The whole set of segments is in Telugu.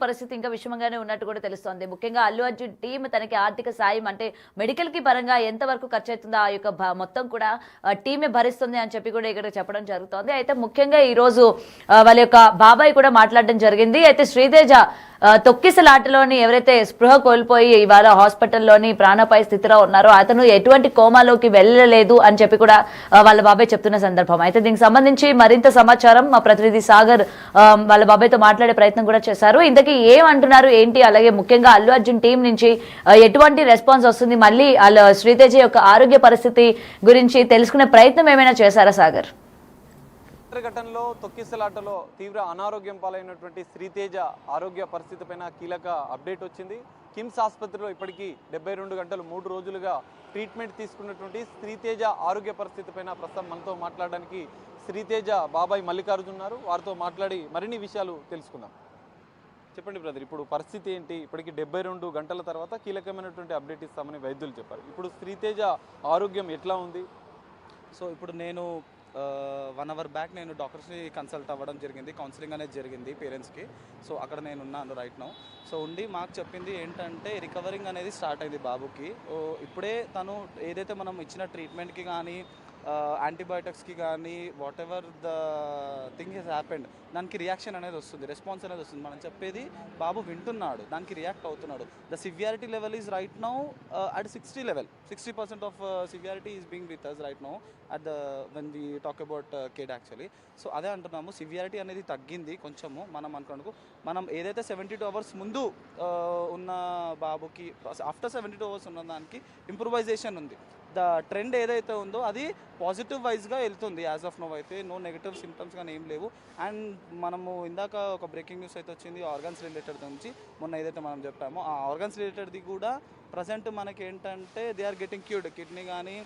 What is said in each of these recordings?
పరిస్థితి ఇంకా విషమంగానే ఉన్నట్టు కూడా తెలుస్తోంది. ముఖ్యంగా అల్లు అర్జున్ టీం తనకి ఆర్థిక సాయం అంటే మెడికల్ కి పరంగా ఎంత వరకు ఖర్చు అవుతుందో ఆ యొక్క మొత్తం కూడా టీమే భరిస్తుంది అని చెప్పి కూడా ఇక్కడ చెప్పడం జరుగుతోంది. అయితే ముఖ్యంగా ఈ రోజు వాళ్ళ యొక్క బాబాయ్ కూడా మాట్లాడడం జరిగింది. అయితే శ్రీతేజ తొక్కిసలాటలోని ఎవరైతే స్పృహ కోల్పోయి ఇవాళ హాస్పిటల్లోని ప్రాణాపాయ స్థితిలో ఉన్నారో అతను ఎటువంటి కోమాలోకి వెళ్ళలేదు అని చెప్పి కూడా వాళ్ళ బాబాయ్ చెప్తున్న సందర్భం. అయితే దీనికి సంబంధించి మరింత సమాచారం మా ప్రతినిధి సాగర్ వాళ్ళ బాబాయ్తో మాట్లాడే ప్రయత్నం కూడా చేశారు. ఇంతకీ ఏమంటున్నారు ఏంటి, అలాగే ముఖ్యంగా అల్లు అర్జున్ టీం నుంచి ఎటువంటి రెస్పాన్స్ వస్తుంది, మళ్ళీ శ్రీతేజ యొక్క ఆరోగ్య పరిస్థితి గురించి తెలుసుకునే ప్రయత్నం ఏమైనా చేశారా సాగర్? ఘటనలో తొక్కిసలాటలో తీవ్ర అనారోగ్యం పాలైనటువంటి శ్రీతేజ ఆరోగ్య పరిస్థితి పైన కీలక అప్డేట్ వచ్చింది. కిమ్స్ ఆసుపత్రిలో ఇప్పటికీ 72 గంటలు 3 రోజులుగా ట్రీట్మెంట్ తీసుకున్నటువంటి శ్రీతేజ ఆరోగ్య పరిస్థితి పైన ప్రస్తుతం మనతో మాట్లాడడానికి శ్రీతేజ బాబాయ్ మల్లికార్జున్ ఉన్నారు. వారితో మాట్లాడి మరిన్ని విషయాలు తెలుసుకుందాం. చెప్పండి బ్రదర్, ఇప్పుడు పరిస్థితి ఏంటి? ఇప్పటికి 72 గంటల తర్వాత కీలకమైనటువంటి అప్డేట్ ఇస్తామని వైద్యులు చెప్పారు. ఇప్పుడు శ్రీతేజ ఆరోగ్యం ఎట్లా ఉంది? సో ఇప్పుడు నేను 1 అవర్ బ్యాక్ నేను డాక్టర్స్ని కన్సల్ట్ అవ్వడం జరిగింది, కౌన్సిలింగ్ అనేది జరిగింది పేరెంట్స్కి. సో అక్కడ నేను ఉన్నాను రైట్ నౌ. సో ఉండి మాకు చెప్పింది ఏంటంటే రికవరింగ్ అనేది స్టార్ట్ అయింది బాబుకి. ఇప్పుడే తను ఏదైతే మనం ఇచ్చిన ట్రీట్మెంట్కి కానీ యాంటీబయాటిక్స్కి కానీ whatever the thing he's happened దానికి రియాక్షన్ అనేది వస్తుంది, రెస్పాన్స్ అనేది వస్తుంది. మనం చెప్పేది బాబు వింటున్నాడు, దానికి రియాక్ట్ అవుతున్నాడు. The severity level is right now at 60 level. 60% of severity is being with us right now at the when we talk about kid actually. So అదే అంటున్నాము, సివియారిటీ అనేది తగ్గింది కొంచెము. మనం ఏదైతే 72 hours ముందు ఉన్న బాబుకి ఆఫ్టర్ 72 hours ఉన్న దానికి ఇంప్రూవైజేషన్ ఉంది. ద ట్రెండ్ ఏదైతే ఉందో అది పాజిటివ్ వైజ్గా వెళ్తుంది. యాజ్ ఆఫ్ నో అయితే నో నెగిటివ్ సిమ్టమ్స్ కానీ ఏం లేవు. అండ్ మనము ఇందాక ఒక బ్రేకింగ్ న్యూస్ అయితే వచ్చింది ఆర్గన్స్ రిలేటెడ్ నుంచి. మొన్న ఏదైతే మనం చెప్పామో ఆ ఆర్గన్స్ రిలేటెడ్ది కూడా ప్రజెంట్ మనకి ఏంటంటే they are getting cured. Kidney కానీ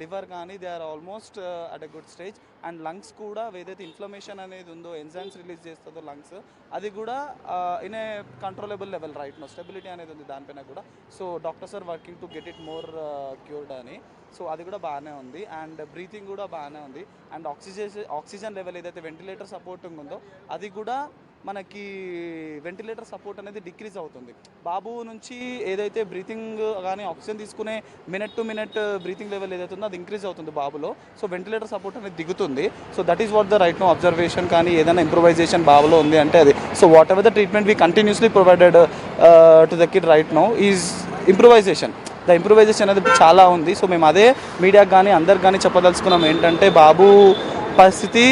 లివర్ కానీ they are almost at a good stage. And lungs కూడా ఏదైతే ఇన్ఫ్లమేషన్ అనేది ఉందో ఎంజైమ్స్ రిలీజ్ చేస్తుందో లంగ్స్ అది కూడా in a controllable level right now. Stability అనేది ఉంది దానిపైన కూడా. So doctors are working to get it more cured అని. సో అది కూడా బాగానే ఉంది. అండ్ బ్రీతింగ్ కూడా బాగానే ఉంది. అండ్ ఆక్సిజన్ లెవెల్ ఏదైతే వెంటిలేటర్ సపోర్టింగ్ ఉందో అది కూడా మనకి వెంటిలేటర్ సపోర్ట్ అనేది డిక్రీజ్ అవుతుంది. బాబు నుంచి ఏదైతే బ్రీతింగ్ కానీ ఆక్సిజన్ తీసుకునే minute to minute breathing level ఏదైతే ఉందో అది ఇంక్రీజ్ అవుతుంది బాబులో. సో వెంటిలేటర్ సపోర్ట్ అనేది దిగుతుంది. So that is what the right now observation. కానీ ఏదైనా ఇంప్రూవైజేషన్ బాబులో ఉంది అంటే అది. So whatever the treatment we continuously provided to the kid right now is improvisation. The improvisation అనేది చాలా ఉంది. సో మేము అదే మీడియాకి కానీ అందరికి కానీ చెప్పదలుచుకున్నాం ఏంటంటే బాబు పరిస్థితి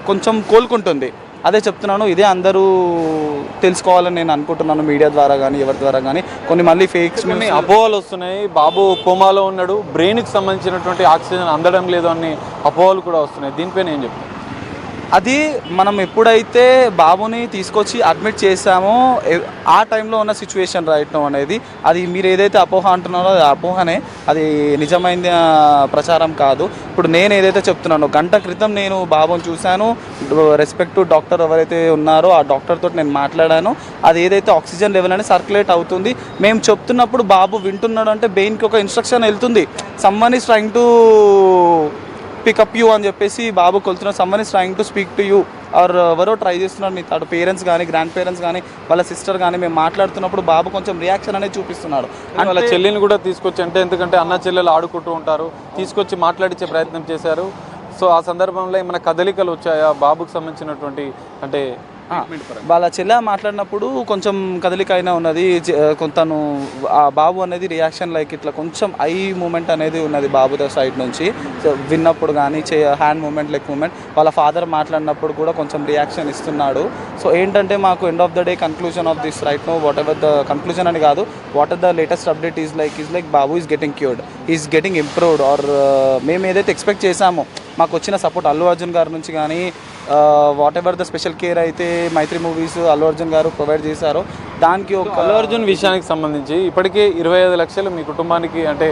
కొంచెం కోలుకుంటుంది. అదే చెప్తున్నాను, ఇదే అందరూ తెలుసుకోవాలని నేను అనుకుంటున్నాను మీడియా ద్వారా కానీ ఎవరి ద్వారా కానీ. కొన్ని మళ్ళీ ఫేక్స్ అపోహలు వస్తున్నాయి. బాబు కోమాలో ఉన్నాడు, బ్రెయిన్కి సంబంధించినటువంటి ఆక్సిజన్ అందడం లేదు అని అపోహలు కూడా వస్తున్నాయి. దీనిపైన ఏం చెప్తాను? అది మనం ఎప్పుడైతే బాబుని తీసుకొచ్చి అడ్మిట్ చేసామో ఆ టైంలో ఉన్న సిచ్యువేషన్ రైట్ నో అనేది అది మీరు ఏదైతే అపోహ అంటున్నారో అది అపోహనే, అది నిజమైన ప్రచారం కాదు. ఇప్పుడు నేను ఏదైతే చెప్తున్నానో గంట క్రితం నేను బాబుని చూశాను. రెస్పెక్ట్ టు డాక్టర్ ఎవరైతే ఉన్నారో ఆ డాక్టర్ తోటి నేను మాట్లాడాను. అది ఏదైతే ఆక్సిజన్ లెవెల్ అనేది సర్క్యులేట్ అవుతుంది. మేము చెప్తున్నప్పుడు బాబు వింటున్నాడు అంటే బ్రెయిన్కి ఒక ఇన్స్ట్రక్షన్ వెళ్తుంది, someone is trying to pick up you అని చెప్పేసి బాబు కొలుతున్నారు. Someone is trying to speak to you or ఎవరో ట్రై చేస్తున్నారు. మీ తాడు పేరెంట్స్ కానీ గ్రాండ్ పేరెంట్స్ కానీ వాళ్ళ సిస్టర్ కానీ మేము మాట్లాడుతున్నప్పుడు బాబు కొంచెం రియాక్షన్ అనేది చూపిస్తున్నాడు. అండ్ వాళ్ళ చెల్లిని కూడా తీసుకొచ్చి అంటే ఎందుకంటే అన్న చెల్లెలు ఆడుకుంటూ ఉంటారు, తీసుకొచ్చి మాట్లాడించే ప్రయత్నం చేశారు. సో ఆ సందర్భంలో ఏమైనా కదలికలు వచ్చాయా బాబుకు సంబంధించినటువంటి అంటే వాళ్ళ చెల్లె మాట్లాడినప్పుడు కొంచెం కదలిక అయినా ఉన్నది. తను ఆ బాబు అనేది రియాక్షన్ లైక్ ఇట్లా కొంచెం ఐ మూమెంట్ అనేది ఉన్నది బాబు సైడ్ నుంచి. విన్నప్పుడు కానీ హ్యాండ్ మూమెంట్ లెగ్ మూమెంట్. వాళ్ళ ఫాదర్ మాట్లాడినప్పుడు కూడా కొంచెం రియాక్షన్ ఇస్తున్నాడు. సో ఏంటంటే మాకు end of the day conclusion of this right now whatever the conclusion అని కాదు, what are the latest update is like బాబు is getting cured, is getting improved. Or మేము ఏదైతే ఎక్స్పెక్ట్ చేసామో మాకు వచ్చిన సపోర్ట్ అల్లు అర్జున్ గారి నుంచి కానీ whatever the special care అయితే మైత్రి మూవీస్ అల్లు అర్జున్ గారు ప్రొవైడ్ చేశారో దానికి ఒక అల్లు అర్జున్ విషయానికి సంబంధించి ఇప్పటికే 25 లక్షలు మీ కుటుంబానికి అంటే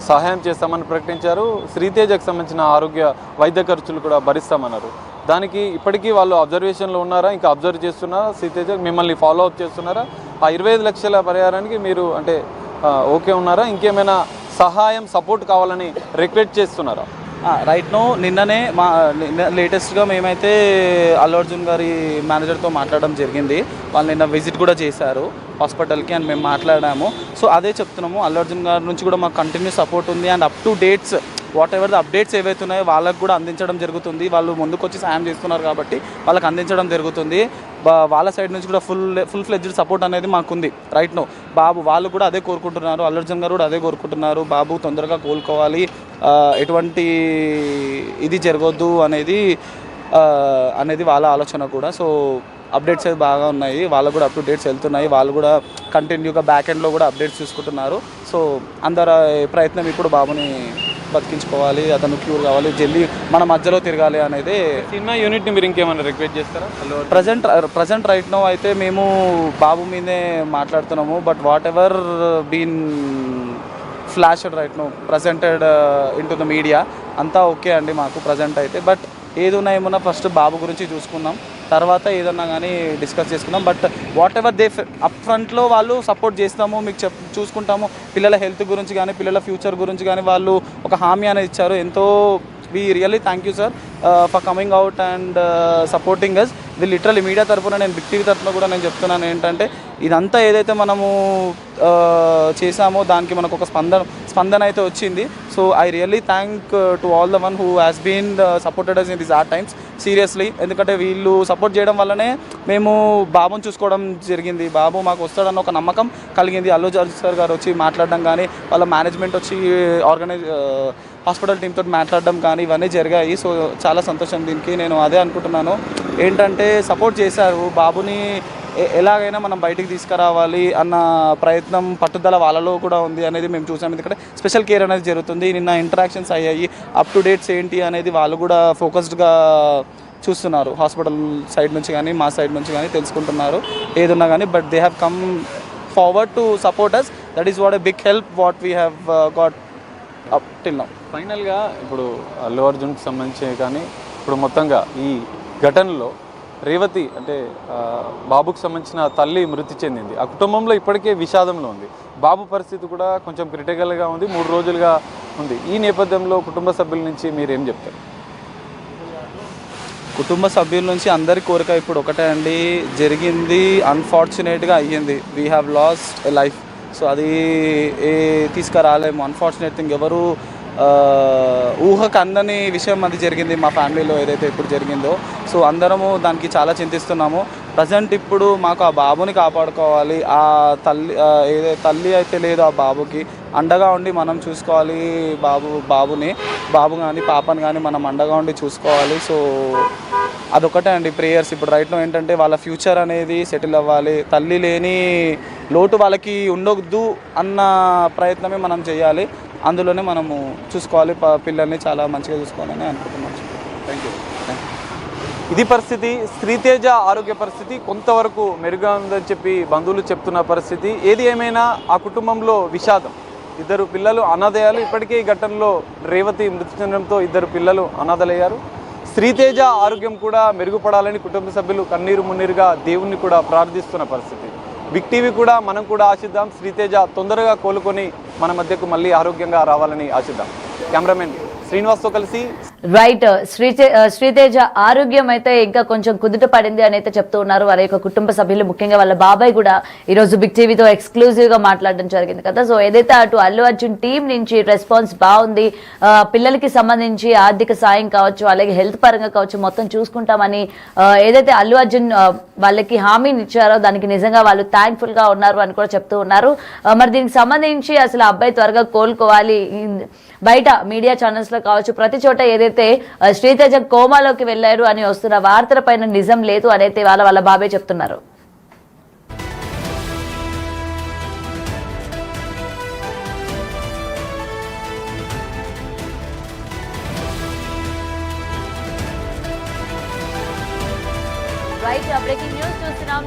సహాయం చేస్తామని ప్రకటించారు. శ్రీతేజకు సంబంధించిన ఆరోగ్య వైద్య ఖర్చులు కూడా భరిస్తామన్నారు. దానికి ఇప్పటికీ వాళ్ళు అబ్జర్వేషన్లో ఉన్నారా, ఇంకా అబ్జర్వ్ చేస్తున్నారా? శ్రీతేజ మిమ్మల్ని ఫాలో అప్ చేస్తున్నారా? ఆ 25 లక్షల పరిహారానికి మీరు అంటే ఓకే ఉన్నారా? ఇంకేమైనా సహాయం సపోర్ట్ కావాలని రిక్వెస్ట్ చేస్తున్నారా? రైట్ నో నిన్ననే లేటెస్ట్గా మేమైతే అల్లు అర్జున్ గారి మేనేజర్తో మాట్లాడడం జరిగింది. వాళ్ళు నిన్న విజిట్ కూడా చేశారు హాస్పిటల్కి అండ్ మేము మాట్లాడాము. సో అదే చెప్తున్నాము, అల్లు అర్జున్ గారి నుంచి కూడా మాకు కంటిన్యూ సపోర్ట్ ఉంది and up to dates what ever the updates ఏవైతే ఉన్నాయో వాళ్ళకు కూడా అందించడం జరుగుతుంది. వాళ్ళు ముందుకు వచ్చి సాయం చేస్తున్నారు కాబట్టి వాళ్ళకి అందించడం జరుగుతుంది. వాళ్ళ సైడ్ నుంచి కూడా ఫుల్ ఫ్లెడ్జ్డ్ సపోర్ట్ అనేది మాకుంది రైట్ నో. బాబు వాళ్ళు కూడా అదే కోరుకుంటున్నారు, అల్లు అర్జున్ గారు కూడా అదే కోరుకుంటున్నారు, బాబు తొందరగా కోలుకోవాలి, ఎటువంటి ఇది జరగొద్దు అనేది వాళ్ళ ఆలోచన కూడా. సో అప్డేట్స్ అయితే బాగా ఉన్నాయి, వాళ్ళకు కూడా అప్ టు డేట్స్ వెళ్తున్నాయి, వాళ్ళు కూడా కంటిన్యూగా బ్యాక్ ఎండ్లో కూడా అప్డేట్స్ చూసుకుంటున్నారు. సో అందరి ప్రయత్నం ఇప్పుడు బాబుని బతికించుకోవాలి, అతను క్యూర్ కావాలి, జల్దీ మన మధ్యలో తిరగాలి అనేది. సినిమా యూనిట్ని మీరు ఇంకేమైనా రిక్వెస్ట్ చేస్తారా? ప్రజెంట్ రైట్ నో అయితే మేము బాబు మీదే మాట్లాడుతున్నాము. But whatever been flashed right no presented in to the media అంతా ఓకే అండి మాకు ప్రజెంట్ అయితే. బట్ ఏదున్నా ఏమన్నా ఫస్ట్ బాబు గురించి చూసుకుందాం, తర్వాత ఏదన్నా కానీ డిస్కస్ చేసుకుందాం. But what ever they up ఫ్రంట్లో వాళ్ళు సపోర్ట్ చేస్తాము, మీకు చూసుకుంటాము. పిల్లల హెల్త్ గురించి కానీ పిల్లల ఫ్యూచర్ గురించి కానీ వాళ్ళు ఒక హామీ అనేది ఇచ్చారు. ఎంతో we really thank you sir for coming out and supporting us. ఇది లిటరల్లీ మీడియా తరఫున, నేను బిగ్ టీవీ తరఫున కూడా నేను చెప్తున్నాను ఏంటంటే, ఇదంతా ఏదైతే మనము చేసామో దానికి మనకు ఒక స్పందన అయితే వచ్చింది. So I really thank to all the one who has been supported us in this hard times seriously. ఎందుకంటే వీళ్ళు సపోర్ట్ చేయడం వల్లనే మేము బాబుని చూసుకోవడం జరిగింది, బాబు మాకు వస్తాడన్న ఒక నమ్మకం కలిగింది. అల్లు అర్జున్ సార్ గారు వచ్చి మాట్లాడడం కానీ, వాళ్ళ మేనేజ్మెంట్ వచ్చి హాస్పిటల్ టీంతో మాట్లాడడం కానీ ఇవన్నీ జరిగాయి. సో చాలా సంతోషం దీనికి. నేను అదే అనుకుంటున్నాను ఏంటంటే, సపోర్ట్ చేశారు బాబుని, ఎలాగైనా మనం బయటికి తీసుకురావాలి అన్న ప్రయత్నం పట్టుదల వాళ్ళలో కూడా ఉంది అనేది మేము చూసాం. ఎందుకంటే స్పెషల్ కేర్ అనేది జరుగుతుంది, నిన్న ఇంటరాక్షన్స్ అయ్యాయి, అప్ టు డేట్స్ ఏంటి అనేది వాళ్ళు కూడా ఫోకస్డ్గా చూస్తున్నారు. హాస్పిటల్ సైడ్ నుంచి కానీ మా సైడ్ నుంచి కానీ తెలుసుకుంటున్నారు ఏదున్నా కానీ. But they have come forward to support us. That is what a big help what we have got up till now. ఫైనల్గా ఇప్పుడు అల్లు అర్జున్కి సంబంధించి కానీ ఇప్పుడు మొత్తంగా ఈ ఘటనలో రేవతి అంటే బాబుకు సంబంధించిన తల్లి మృతి చెందింది. ఆ కుటుంబంలో ఇప్పటికే విషాదంలో ఉంది. బాబు పరిస్థితి కూడా కొంచెం క్రిటికల్గా ఉంది, 3 రోజులుగా ఉంది. ఈ నేపథ్యంలో కుటుంబ సభ్యుల నుంచి మీరేం చెప్తారు? కుటుంబ సభ్యుల నుంచి అందరి కోరిక ఇప్పుడు ఒకటే అండి, జరిగింది అన్ఫార్చునేట్గా అయ్యింది, we have lost a life. So అది తీసుకురాలేము. అన్ఫార్చునేట్ థింగ్, ఎవరు ఊహకు అందని విషయం అది జరిగింది మా ఫ్యామిలీలో ఏదైతే ఇప్పుడు జరిగిందో. సో అందరము దానికి చాలా చింతిస్తున్నాము. ప్రజెంట్ ఇప్పుడు మాకు ఆ బాబుని కాపాడుకోవాలి, ఆ తల్లి అయితే లేదు ఆ బాబుకి అండగా ఉండి మనం చూసుకోవాలి. బాబు కానీ పాపని కానీ మనం అండగా ఉండి చూసుకోవాలి. సో అదొకటే అండి ప్రేయర్స్ ఇప్పుడు రైట్లో ఏంటంటే, వాళ్ళ ఫ్యూచర్ అనేది సెటిల్ అవ్వాలి, తల్లి లేని లోటు వాళ్ళకి ఉండొద్దు అన్న ప్రయత్నమే మనం చేయాలి. అందులోనే మనము చూసుకోవాలి, పిల్లల్ని చాలా మంచిగా చూసుకోవాలని అనుకుంటున్నాను. Thank you. ఇది పరిస్థితి. శ్రీతేజ ఆరోగ్య పరిస్థితి కొంతవరకు మెరుగ్గా ఉందని చెప్పి బంధువులు చెప్తున్న పరిస్థితి. ఏది ఏమైనా ఆ కుటుంబంలో విషాదం. 2 పిల్లలు అనాథయ్యాలు. ఇప్పటికే ఈ ఘటనలో రేవతి మృతి చెందడంతో 2 పిల్లలు అనాథలయ్యారు. శ్రీతేజ ఆరోగ్యం కూడా మెరుగుపడాలని కుటుంబ సభ్యులు కన్నీరు మున్నీరుగా దేవుణ్ణి కూడా ప్రార్థిస్తున్న పరిస్థితి. బిగ్ టీవీ కూడా మనం కూడా ఆశిద్దాం, శ్రీతేజ తొందరగా కోలుకొని మన మధ్యకు మళ్ళీ ఆరోగ్యంగా రావాలని ఆశిద్దాం. కెమెరామెన్ శ్రీనివాస్తో కలిసి రైట్. శ్రీతేజ ఆరోగ్యం అయితే ఇంకా కొంచెం కుదుట పడింది అని అయితే చెప్తూ ఉన్నారు వారి యొక్క కుటుంబ సభ్యులు. ముఖ్యంగా వాళ్ళ బాబాయ్ కూడా ఈరోజు బిగ్ టీవీతో ఎక్స్క్లూజివ్ గా మాట్లాడడం జరిగింది కదా. సో ఏదైతే అటు అల్లు అర్జున్ టీం నుంచి రెస్పాన్స్ బాగుంది, పిల్లలకి సంబంధించి ఆర్థిక సాయం కావచ్చు, అలాగే హెల్త్ పరంగా కావచ్చు మొత్తం చూసుకుంటామని ఏదైతే అల్లు అర్జున్ వాళ్ళకి హామీని ఇచ్చారో దానికి నిజంగా వాళ్ళు థ్యాంక్ఫుల్ గా ఉన్నారు అని కూడా చెప్తూ ఉన్నారు. మరి దీనికి సంబంధించి అసలు అబ్బాయి త్వరగా కోలుకోవాలి, బయట మీడియా ఛానల్స్ లో కావచ్చు ప్రతి చోట ఏదైతే శ్రీతేజ కోమాలోకి వెళ్లారు అని వస్తున్న వార్తల పైన నిజం లేదు అనేది వాళ్ళ బాబాయ్ చెప్తున్నారు. రైట్, బ్రేకింగ్ న్యూస్ చూస్తున్నాం.